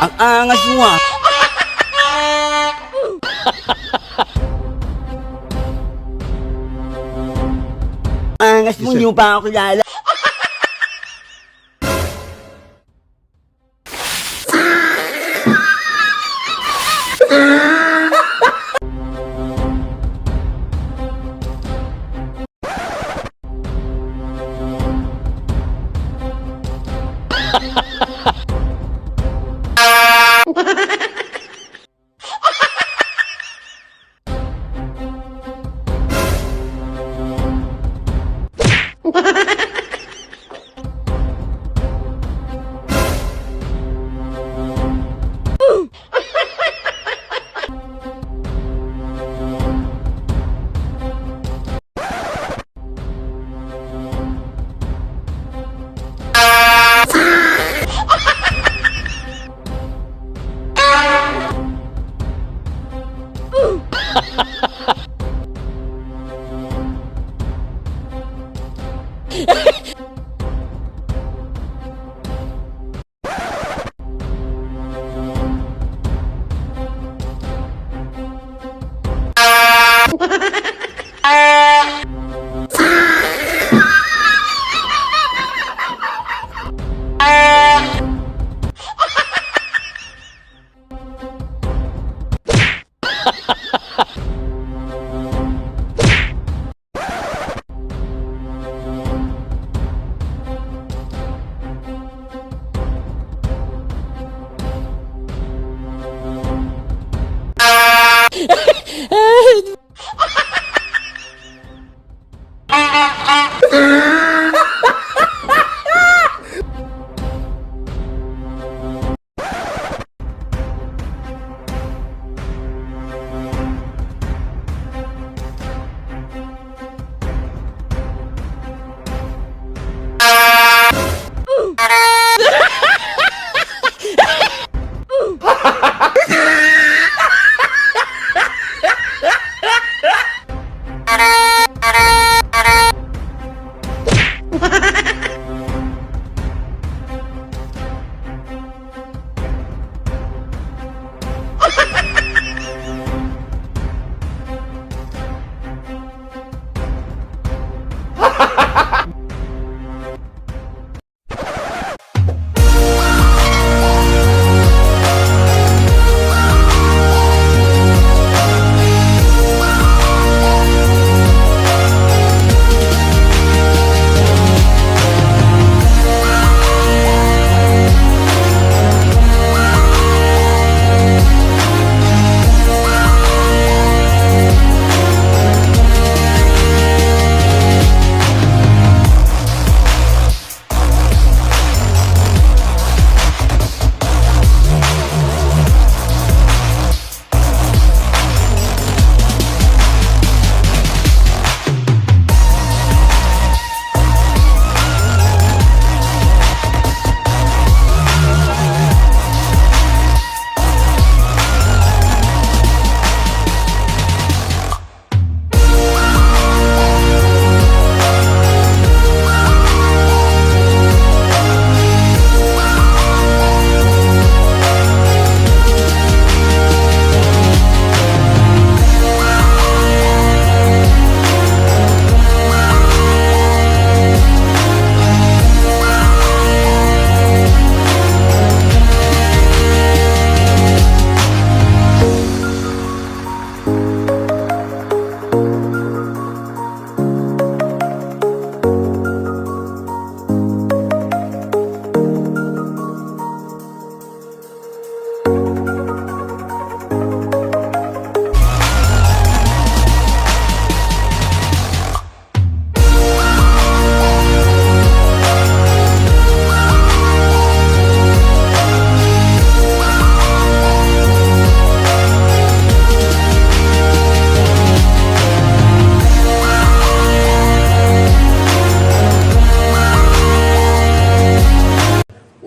Ang angas mo ah. Angas mo, hindi mo pa ako kilala.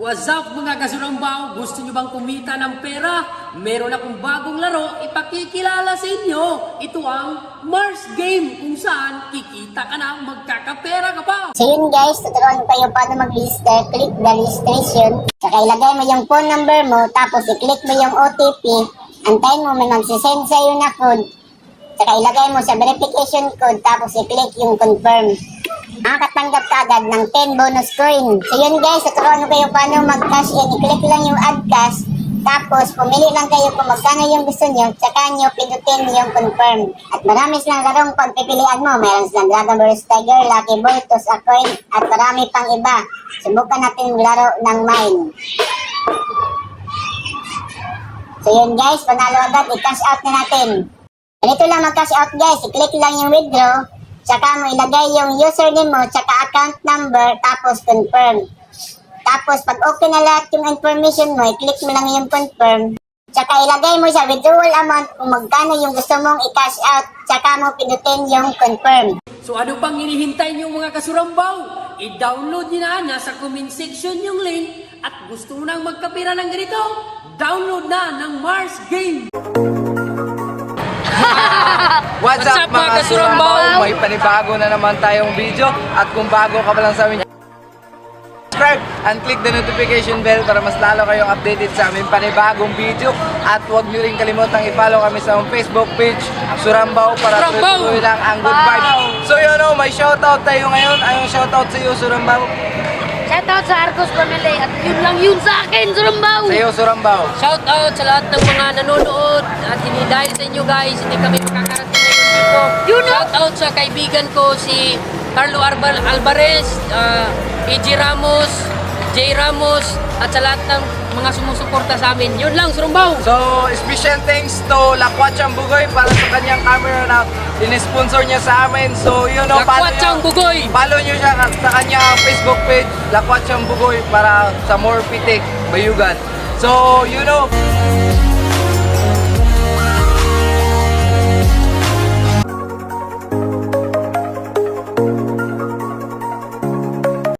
What's up mga kasurambao? Gusto nyo bang kumita ng pera? Meron akong bagong laro, ipakikilala sa inyo. Ito ang Mars Game kung saan kikita ka na magkakapera ka pa. So yun guys, tuturuan ko kayo paano mag-register. Click the registration. Saka ilagay mo yung phone number mo, tapos i-click mo yung OTP. Antayin mo may magsisend sa'yo na code. Saka ilagay mo sa verification code, tapos i-click yung confirm. Makakatanggap ka agad ng 10 bonus coin. So yun guys, tuturuan ko kayo paano mag-cash in. I-click lang yung add cash. Tapos, pumili lang kayo kung magkano yung gusto nyo, tsaka nyo pindutin yung confirm. At marami silang larong pagpipilian mo. Meron silang Dragon Burst Tiger, Lucky Ball, Toss a Coin, at marami pang iba. Subukan natin maglaro ng mine. So yun guys, panalo agad, i-cash out na natin. Ganito lang mag-cash out guys, i-click lang yung withdraw, tsaka mo ilagay yung username mo, tsaka account number, tapos confirm. Tapos, pag okay na lahat yung information mo, i-click mo lang yung confirm. Tsaka ilagay mo sa withdrawal amount kung magkano yung gusto mong i-cash out. Tsaka mo pindutin yung confirm. So ano pang hinihintay niyo mga kasurambaw? I-download niyo na, nasa comment section yung link. At gusto mo nang magkapira ng ganito? Download na ng Mars Game! What's up mga kasurambaw? May panibago na naman tayong video. At kung bago ka pa lang sa amin, subscribe and click the notification bell para mas lalo kayong updated sa aming panibagong video. At huwag nyo rin kalimutang i-follow kami sa aming Facebook page, Surambaw, para tuloy lang ang good vibes. So you know, may shoutout tayo ngayon. Ayong shoutout sa iyo, Surambaw. Shoutout sa Arcos Family at yun lang yun sa akin, Surambaw! Sa iyo, Surambaw. Shout out sa lahat ng mga nanonood at hindi dahil sa inyo guys, hindi kami makakarating ngayon dito. Shout out sa kaibigan ko si Carlo Alvarez, EG Ramos, J Ramos, at sa lahat ng mga sumusuporta sa amin. Yun lang, Surumbaw! So, special thanks to Lakwachang Bugoy para sa kanyang camera na in-sponsor niya sa amin. So, you know, Lakwachang Bugoy! follow niyo siya sa kanyang Facebook page, Lakwachang Bugoy, para sa more pitik, bayugan. So, you know,